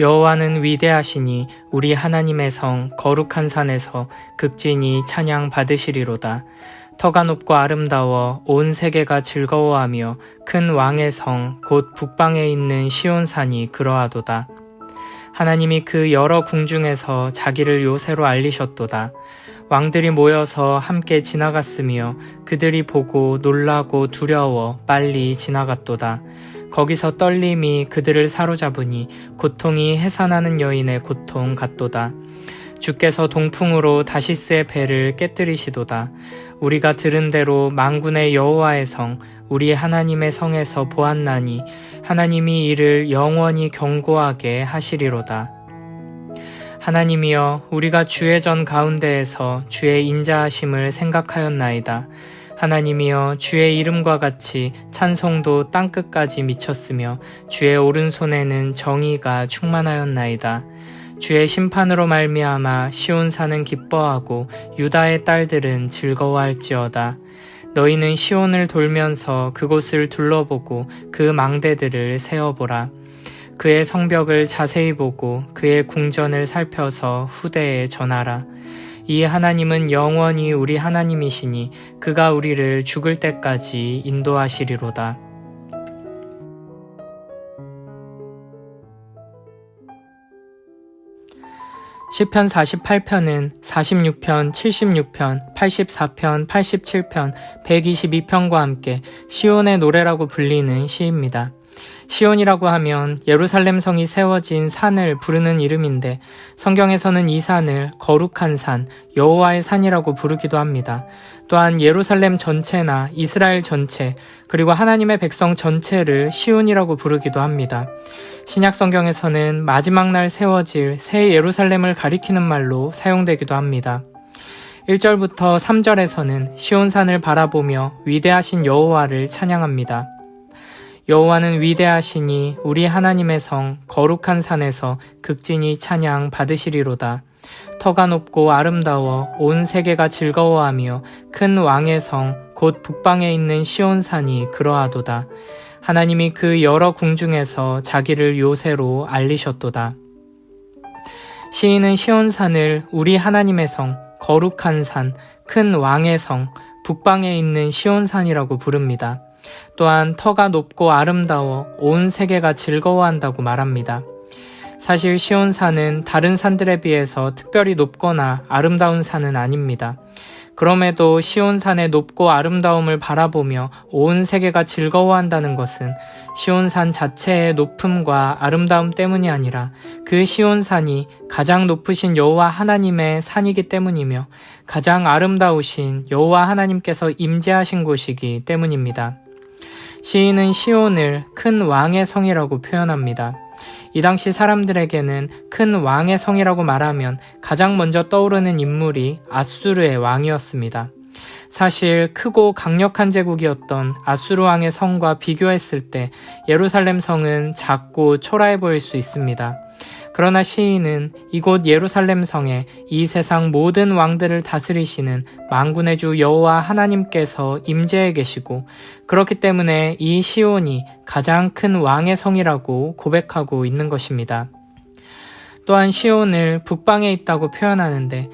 여호와는 위대하시니 우리 하나님의 성 거룩한 산에서 극진히 찬양 받으시리로다. 터가 높고 아름다워 온 세계가 즐거워하며 큰 왕의 성 곧 북방에 있는 시온산이 그러하도다. 하나님이 그 여러 궁중에서 자기를 요새로 알리셨도다. 왕들이 모여서 함께 지나갔으며 그들이 보고 놀라고 두려워 빨리 지나갔도다. 거기서 떨림이 그들을 사로잡으니 고통이 해산하는 여인의 고통 같도다. 주께서 동풍으로 다시스의 배를 깨뜨리시도다. 우리가 들은 대로 만군의 여호와의 성 우리 하나님의 성에서 보았나니 하나님이 이를 영원히 견고하게 하시리로다. 하나님이여, 우리가 주의 전 가운데에서 주의 인자하심을 생각하였나이다. 하나님이여, 주의 이름과 같이 찬송도 땅끝까지 미쳤으며 주의 오른손에는 정의가 충만하였나이다. 주의 심판으로 말미암아 시온산은 기뻐하고 유다의 딸들은 즐거워할지어다. 너희는 시온을 돌면서 그곳을 둘러보고 그 망대들을 세어보라. 그의 성벽을 자세히 보고 그의 궁전을 살펴서 후대에 전하라. 이 하나님은 영원히 우리 하나님이시니 그가 우리를 죽을 때까지 인도하시리로다. 시편 48편은 46편, 76편, 84편, 87편, 122편과 함께 시온의 노래라고 불리는 시입니다. 시온이라고 하면 예루살렘 성이 세워진 산을 부르는 이름인데 성경에서는 이 산을 거룩한 산, 여호와의 산이라고 부르기도 합니다. 또한 예루살렘 전체나 이스라엘 전체, 그리고 하나님의 백성 전체를 시온이라고 부르기도 합니다. 신약 성경에서는 마지막 날 세워질 새 예루살렘을 가리키는 말로 사용되기도 합니다. 1절부터 3절에서는 시온산을 바라보며 위대하신 여호와를 찬양합니다. 여호와는 위대하시니 우리 하나님의 성 거룩한 산에서 극진히 찬양 받으시리로다. 터가 높고 아름다워 온 세계가 즐거워하며 큰 왕의 성 곧 북방에 있는 시온산이 그러하도다. 하나님이 그 여러 궁중에서 자기를 요새로 알리셨도다. 시인은 시온산을 우리 하나님의 성 거룩한 산, 큰 왕의 성 북방에 있는 시온산이라고 부릅니다. 또한 터가 높고 아름다워 온 세계가 즐거워한다고 말합니다. 사실 시온산은 다른 산들에 비해서 특별히 높거나 아름다운 산은 아닙니다. 그럼에도 시온산의 높고 아름다움을 바라보며 온 세계가 즐거워한다는 것은 시온산 자체의 높음과 아름다움 때문이 아니라 그 시온산이 가장 높으신 여호와 하나님의 산이기 때문이며 가장 아름다우신 여호와 하나님께서 임재하신 곳이기 때문입니다. 시인은 시온을 큰 왕의 성이라고 표현합니다. 이 당시 사람들에게는 큰 왕의 성이라고 말하면 가장 먼저 떠오르는 인물이 아수르의 왕이었습니다. 사실 크고 강력한 제국이었던 아수르 왕의 성과 비교했을 때 예루살렘 성은 작고 초라해 보일 수 있습니다. 그러나 시인은 이곳 예루살렘 성에 이 세상 모든 왕들을 다스리시는 만군의 주 여호와 하나님께서 임재해 계시고 그렇기 때문에 이 시온이 가장 큰 왕의 성이라고 고백하고 있는 것입니다. 또한 시온을 북방에 있다고 표현하는데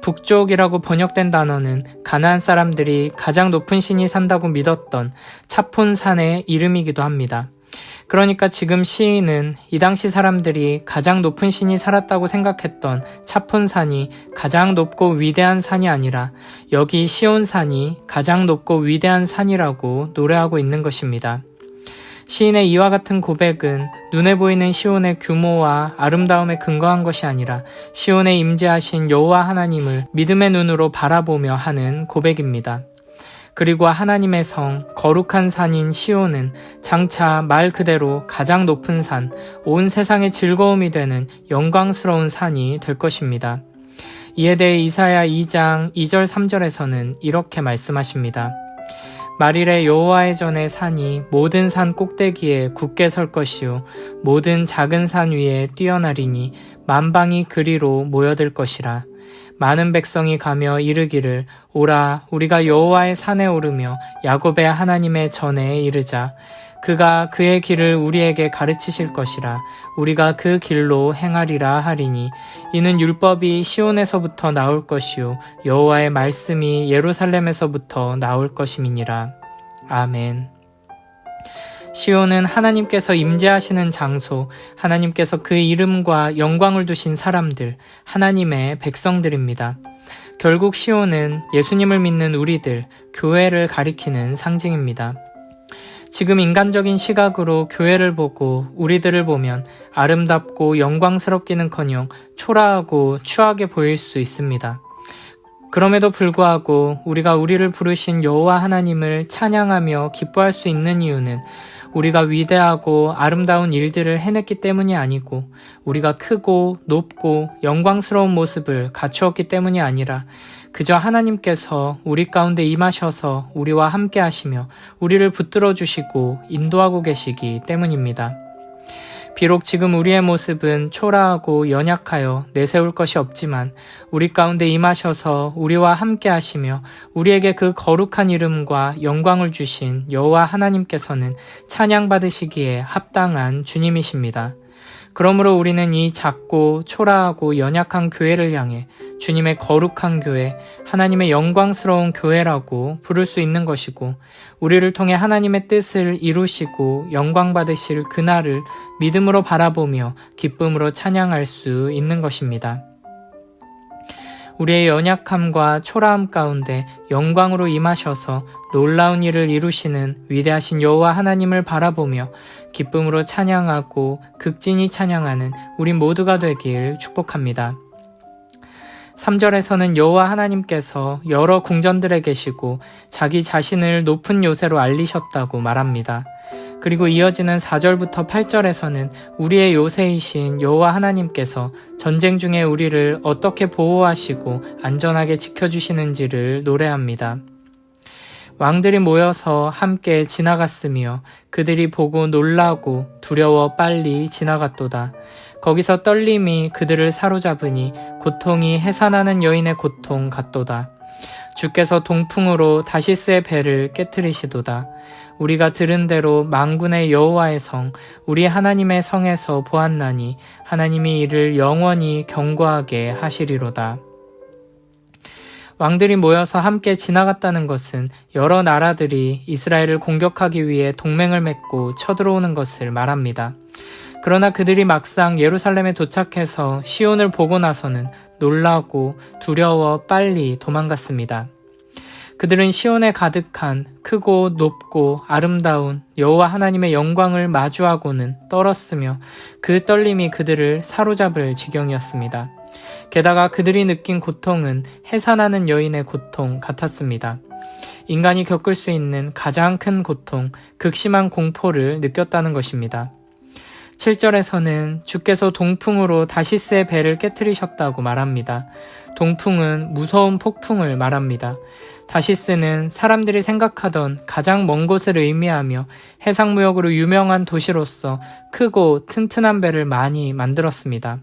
북쪽이라고 번역된 단어는 가나안 사람들이 가장 높은 신이 산다고 믿었던 차폰산의 이름이기도 합니다. 그러니까 지금 시인은 이 당시 사람들이 가장 높은 신이 살았다고 생각했던 차폰산이 가장 높고 위대한 산이 아니라 여기 시온산이 가장 높고 위대한 산이라고 노래하고 있는 것입니다. 시인의 이와 같은 고백은 눈에 보이는 시온의 규모와 아름다움에 근거한 것이 아니라 시온에 임재하신 여호와 하나님을 믿음의 눈으로 바라보며 하는 고백입니다. 그리고 하나님의 성, 거룩한 산인 시온은 장차 말 그대로 가장 높은 산, 온 세상의 즐거움이 되는 영광스러운 산이 될 것입니다. 이에 대해 이사야 2장 2절 3절에서는 이렇게 말씀하십니다. 말일에 여호와의 전에 산이 모든 산 꼭대기에 굳게 설 것이요 모든 작은 산 위에 뛰어나리니 만방이 그리로 모여들 것이라. 많은 백성이 가며 이르기를 오라 우리가 여호와의 산에 오르며 야곱의 하나님의 전에 이르자. 그가 그의 길을 우리에게 가르치실 것이라. 우리가 그 길로 행하리라 하리니 이는 율법이 시온에서부터 나올 것이요 여호와의 말씀이 예루살렘에서부터 나올 것임이니라. 아멘. 시온은 하나님께서 임재하시는 장소, 하나님께서 그 이름과 영광을 두신 사람들, 하나님의 백성들입니다. 결국 시온은 예수님을 믿는 우리들, 교회를 가리키는 상징입니다. 지금 인간적인 시각으로 교회를 보고 우리들을 보면 아름답고 영광스럽기는커녕 초라하고 추하게 보일 수 있습니다. 그럼에도 불구하고 우리가 우리를 부르신 여호와 하나님을 찬양하며 기뻐할 수 있는 이유는 우리가 위대하고 아름다운 일들을 해냈기 때문이 아니고 우리가 크고 높고 영광스러운 모습을 갖추었기 때문이 아니라 그저 하나님께서 우리 가운데 임하셔서 우리와 함께 하시며 우리를 붙들어 주시고 인도하고 계시기 때문입니다. 비록 지금 우리의 모습은 초라하고 연약하여 내세울 것이 없지만 우리 가운데 임하셔서 우리와 함께 하시며 우리에게 그 거룩한 이름과 영광을 주신 여호와 하나님께서는 찬양받으시기에 합당한 주님이십니다. 그러므로 우리는 이 작고 초라하고 연약한 교회를 향해 주님의 거룩한 교회, 하나님의 영광스러운 교회라고 부를 수 있는 것이고 우리를 통해 하나님의 뜻을 이루시고 영광 받으실 그날을 믿음으로 바라보며 기쁨으로 찬양할 수 있는 것입니다. 우리의 연약함과 초라함 가운데 영광으로 임하셔서 놀라운 일을 이루시는 위대하신 여호와 하나님을 바라보며 기쁨으로 찬양하고 극진히 찬양하는 우리 모두가 되길 축복합니다. 3절에서는 여호와 하나님께서 여러 궁전들에 계시고 자기 자신을 높은 요새로 알리셨다고 말합니다. 그리고 이어지는 4절부터 8절에서는 우리의 요새이신 여호와 하나님께서 전쟁 중에 우리를 어떻게 보호하시고 안전하게 지켜주시는지를 노래합니다. 왕들이 모여서 함께 지나갔으며 그들이 보고 놀라고 두려워 빨리 지나갔도다. 거기서 떨림이 그들을 사로잡으니 고통이 해산하는 여인의 고통 같도다. 주께서 동풍으로 다시스의 배를 깨트리시도다. 우리가 들은 대로 만군의 여호와의 성, 우리 하나님의 성에서 보았나니 하나님이 이를 영원히 견고하게 하시리로다. 왕들이 모여서 함께 지나갔다는 것은 여러 나라들이 이스라엘을 공격하기 위해 동맹을 맺고 쳐들어오는 것을 말합니다. 그러나 그들이 막상 예루살렘에 도착해서 시온을 보고 나서는 놀라고 두려워 빨리 도망갔습니다. 그들은 시온에 가득한 크고 높고 아름다운 여호와 하나님의 영광을 마주하고는 떨었으며 그 떨림이 그들을 사로잡을 지경이었습니다. 게다가 그들이 느낀 고통은 해산하는 여인의 고통 같았습니다. 인간이 겪을 수 있는 가장 큰 고통, 극심한 공포를 느꼈다는 것입니다. 7절에서는 주께서 동풍으로 다시스의 배를 깨트리셨다고 말합니다. 동풍은 무서운 폭풍을 말합니다. 다시스는 사람들이 생각하던 가장 먼 곳을 의미하며 해상무역으로 유명한 도시로서 크고 튼튼한 배를 많이 만들었습니다.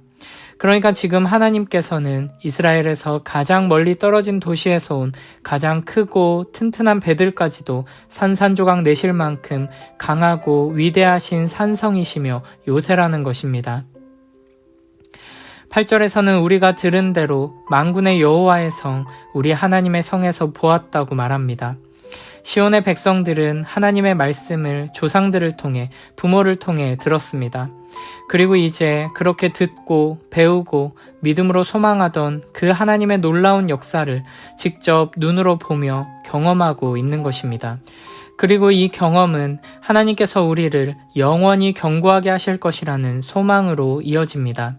그러니까 지금 하나님께서는 이스라엘에서 가장 멀리 떨어진 도시에서 온 가장 크고 튼튼한 배들까지도 산산조각 내실 만큼 강하고 위대하신 산성이시며 요새라는 것입니다. 8절에서는 우리가 들은 대로 만군의 여호와의 성, 우리 하나님의 성에서 보았다고 말합니다. 시온의 백성들은 하나님의 말씀을 조상들을 통해 부모를 통해 들었습니다. 그리고 이제 그렇게 듣고 배우고 믿음으로 소망하던 그 하나님의 놀라운 역사를 직접 눈으로 보며 경험하고 있는 것입니다. 그리고 이 경험은 하나님께서 우리를 영원히 견고하게 하실 것이라는 소망으로 이어집니다.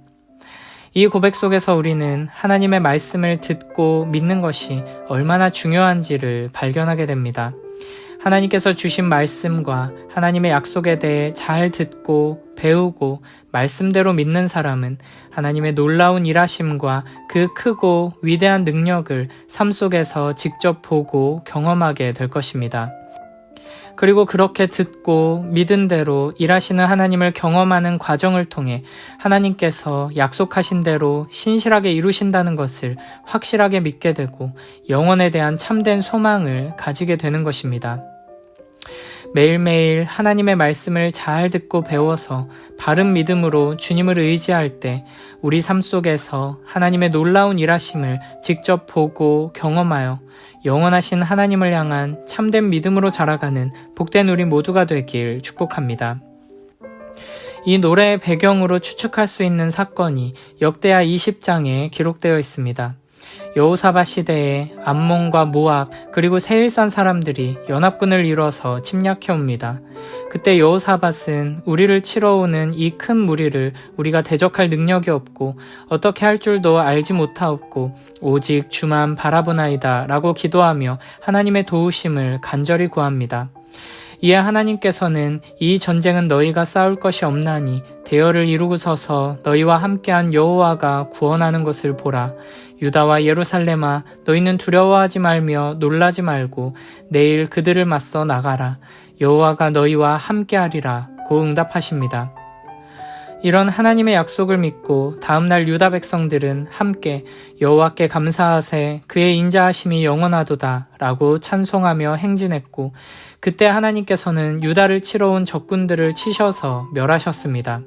이 고백 속에서 우리는 하나님의 말씀을 듣고 믿는 것이 얼마나 중요한지를 발견하게 됩니다. 하나님께서 주신 말씀과 하나님의 약속에 대해 잘 듣고 배우고 말씀대로 믿는 사람은 하나님의 놀라운 일하심과 그 크고 위대한 능력을 삶 속에서 직접 보고 경험하게 될 것입니다. 그리고 그렇게 듣고 믿은 대로 일하시는 하나님을 경험하는 과정을 통해 하나님께서 약속하신 대로 신실하게 이루신다는 것을 확실하게 믿게 되고 영원에 대한 참된 소망을 가지게 되는 것입니다. 매일매일 하나님의 말씀을 잘 듣고 배워서 바른 믿음으로 주님을 의지할 때 우리 삶 속에서 하나님의 놀라운 일하심을 직접 보고 경험하여 영원하신 하나님을 향한 참된 믿음으로 자라가는 복된 우리 모두가 되길 축복합니다. 이 노래의 배경으로 추측할 수 있는 사건이 역대하 20장에 기록되어 있습니다. 여호사밧 시대에 암몬과 모압 그리고 세일산 사람들이 연합군을 이뤄서 침략해옵니다. 그때 여호사밧은 우리를 치러 오는 이 큰 무리를 우리가 대적할 능력이 없고 어떻게 할 줄도 알지 못하옵고 오직 주만 바라보나이다 라고 기도하며 하나님의 도우심을 간절히 구합니다. 이에 하나님께서는 이 전쟁은 너희가 싸울 것이 없나니 대열을 이루고 서서 너희와 함께한 여호와가 구원하는 것을 보라. 유다와 예루살렘아 너희는 두려워하지 말며 놀라지 말고 내일 그들을 맞서 나가라. 여호와가 너희와 함께하리라 고 응답하십니다. 이런 하나님의 약속을 믿고 다음날 유다 백성들은 함께 여호와께 감사하세 그의 인자하심이 영원하도다 라고 찬송하며 행진했고 그때 하나님께서는 유다를 치러 온 적군들을 치셔서 멸하셨습니다.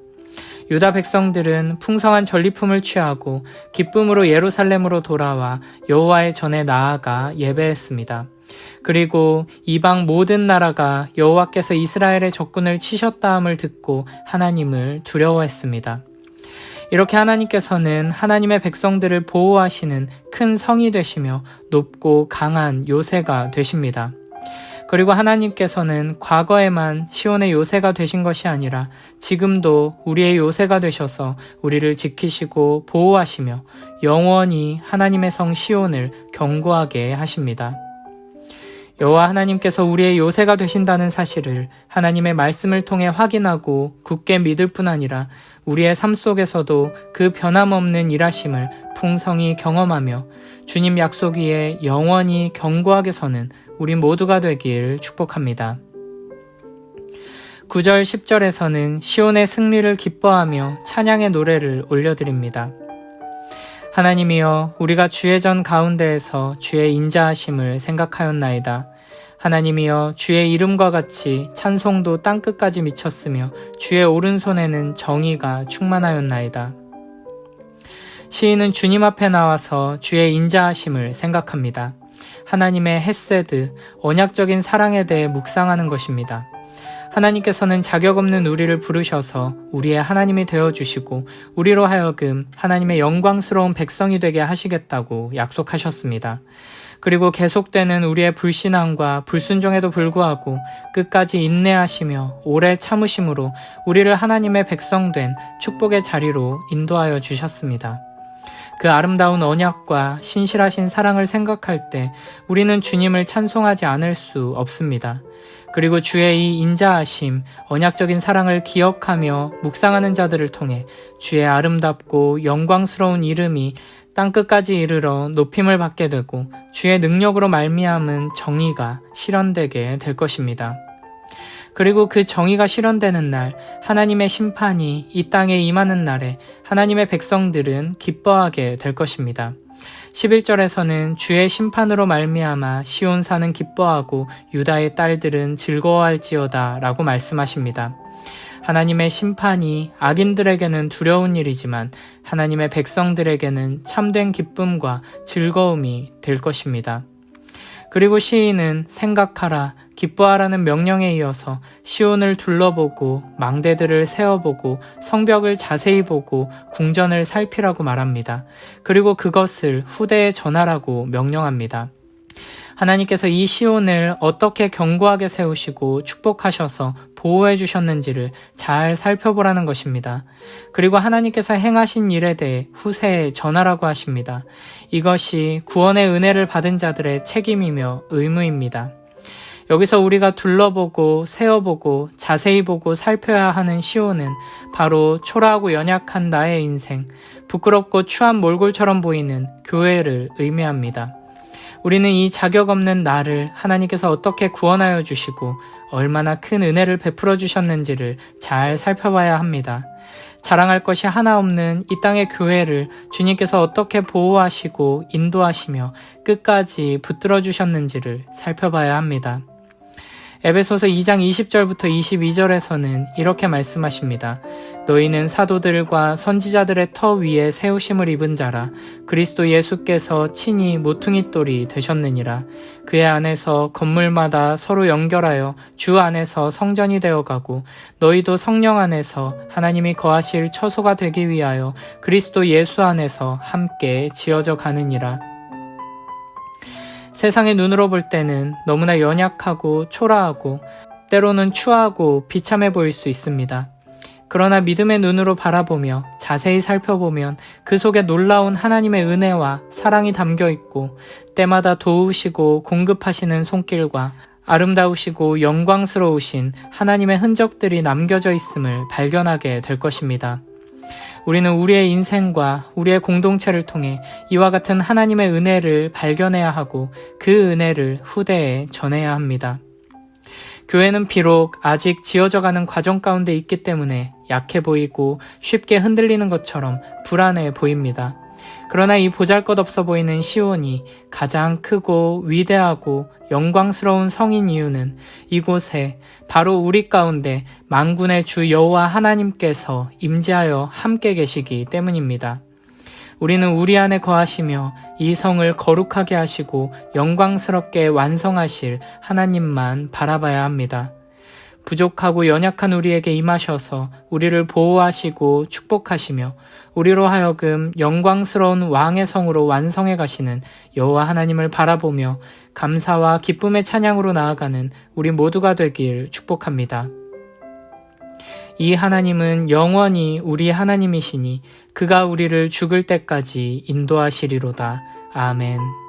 유다 백성들은 풍성한 전리품을 취하고 기쁨으로 예루살렘으로 돌아와 여호와의 전에 나아가 예배했습니다. 그리고 이방 모든 나라가 여호와께서 이스라엘의 적군을 치셨다함을 듣고 하나님을 두려워했습니다. 이렇게 하나님께서는 하나님의 백성들을 보호하시는 큰 성이 되시며 높고 강한 요새가 되십니다. 그리고 하나님께서는 과거에만 시온의 요새가 되신 것이 아니라 지금도 우리의 요새가 되셔서 우리를 지키시고 보호하시며 영원히 하나님의 성 시온을 견고하게 하십니다. 여호와 하나님께서 우리의 요새가 되신다는 사실을 하나님의 말씀을 통해 확인하고 굳게 믿을 뿐 아니라 우리의 삶 속에서도 그 변함없는 일하심을 풍성히 경험하며 주님 약속 위에 영원히 견고하게 서는 우리 모두가 되길 축복합니다. 9절 10절에서는 시온의 승리를 기뻐하며 찬양의 노래를 올려드립니다. 하나님이여 우리가 주의 전 가운데에서 주의 인자하심을 생각하였나이다. 하나님이여 주의 이름과 같이 찬송도 땅끝까지 미쳤으며 주의 오른손에는 정의가 충만하였나이다. 시인은 주님 앞에 나와서 주의 인자하심을 생각합니다. 하나님의 헤세드, 언약적인 사랑에 대해 묵상하는 것입니다. 하나님께서는 자격 없는 우리를 부르셔서 우리의 하나님이 되어주시고 우리로 하여금 하나님의 영광스러운 백성이 되게 하시겠다고 약속하셨습니다. 그리고 계속되는 우리의 불신앙과 불순종에도 불구하고 끝까지 인내하시며 오래 참으심으로 우리를 하나님의 백성된 축복의 자리로 인도하여 주셨습니다. 그 아름다운 언약과 신실하신 사랑을 생각할 때 우리는 주님을 찬송하지 않을 수 없습니다. 그리고 주의 이 인자하심, 언약적인 사랑을 기억하며 묵상하는 자들을 통해 주의 아름답고 영광스러운 이름이 땅끝까지 이르러 높임을 받게 되고 주의 능력으로 말미암은 정의가 실현되게 될 것입니다. 그리고 그 정의가 실현되는 날, 하나님의 심판이 이 땅에 임하는 날에 하나님의 백성들은 기뻐하게 될 것입니다. 11절에서는 주의 심판으로 말미암아 시온산은 기뻐하고 유다의 딸들은 즐거워할지어다 라고 말씀하십니다. 하나님의 심판이 악인들에게는 두려운 일이지만 하나님의 백성들에게는 참된 기쁨과 즐거움이 될 것입니다. 그리고 시인은 생각하라, 기뻐하라는 명령에 이어서 시온을 둘러보고 망대들을 세어보고 성벽을 자세히 보고 궁전을 살피라고 말합니다. 그리고 그것을 후대에 전하라고 명령합니다. 하나님께서 이 시온을 어떻게 견고하게 세우시고 축복하셔서 보호해 주셨는지를 잘 살펴보라는 것입니다. 그리고 하나님께서 행하신 일에 대해 후세에 전하라고 하십니다. 이것이 구원의 은혜를 받은 자들의 책임이며 의무입니다. 여기서 우리가 둘러보고 세어보고 자세히 보고 살펴야 하는 시온은 바로 초라하고 연약한 나의 인생, 부끄럽고 추한 몰골처럼 보이는 교회를 의미합니다. 우리는 이 자격 없는 나를 하나님께서 어떻게 구원하여 주시고 얼마나 큰 은혜를 베풀어 주셨는지를 잘 살펴봐야 합니다. 자랑할 것이 하나 없는 이 땅의 교회를 주님께서 어떻게 보호하시고 인도하시며 끝까지 붙들어 주셨는지를 살펴봐야 합니다. 에베소서 2장 20절부터 22절에서는 이렇게 말씀하십니다. 너희는 사도들과 선지자들의 터 위에 세우심을 입은 자라. 그리스도 예수께서 친히 모퉁이 돌이 되셨느니라. 그의 안에서 건물마다 서로 연결하여 주 안에서 성전이 되어가고 너희도 성령 안에서 하나님이 거하실 처소가 되기 위하여 그리스도 예수 안에서 함께 지어져 가느니라. 세상의 눈으로 볼 때는 너무나 연약하고 초라하고 때로는 추하고 비참해 보일 수 있습니다. 그러나 믿음의 눈으로 바라보며 자세히 살펴보면 그 속에 놀라운 하나님의 은혜와 사랑이 담겨 있고 때마다 도우시고 공급하시는 손길과 아름다우시고 영광스러우신 하나님의 흔적들이 남겨져 있음을 발견하게 될 것입니다. 우리는 우리의 인생과 우리의 공동체를 통해 이와 같은 하나님의 은혜를 발견해야 하고 그 은혜를 후대에 전해야 합니다. 교회는 비록 아직 지어져가는 과정 가운데 있기 때문에 약해 보이고 쉽게 흔들리는 것처럼 불안해 보입니다. 그러나 이 보잘것없어 보이는 시온이 가장 크고 위대하고 영광스러운 성인 이유는 이곳에 바로 우리 가운데 만군의 주 여호와 하나님께서 임재하여 함께 계시기 때문입니다. 우리는 우리 안에 거하시며 이 성을 거룩하게 하시고 영광스럽게 완성하실 하나님만 바라봐야 합니다. 부족하고 연약한 우리에게 임하셔서 우리를 보호하시고 축복하시며 우리로 하여금 영광스러운 왕의 성으로 완성해 가시는 여호와 하나님을 바라보며 감사와 기쁨의 찬양으로 나아가는 우리 모두가 되길 축복합니다. 이 하나님은 영원히 우리 하나님이시니 그가 우리를 죽을 때까지 인도하시리로다. 아멘.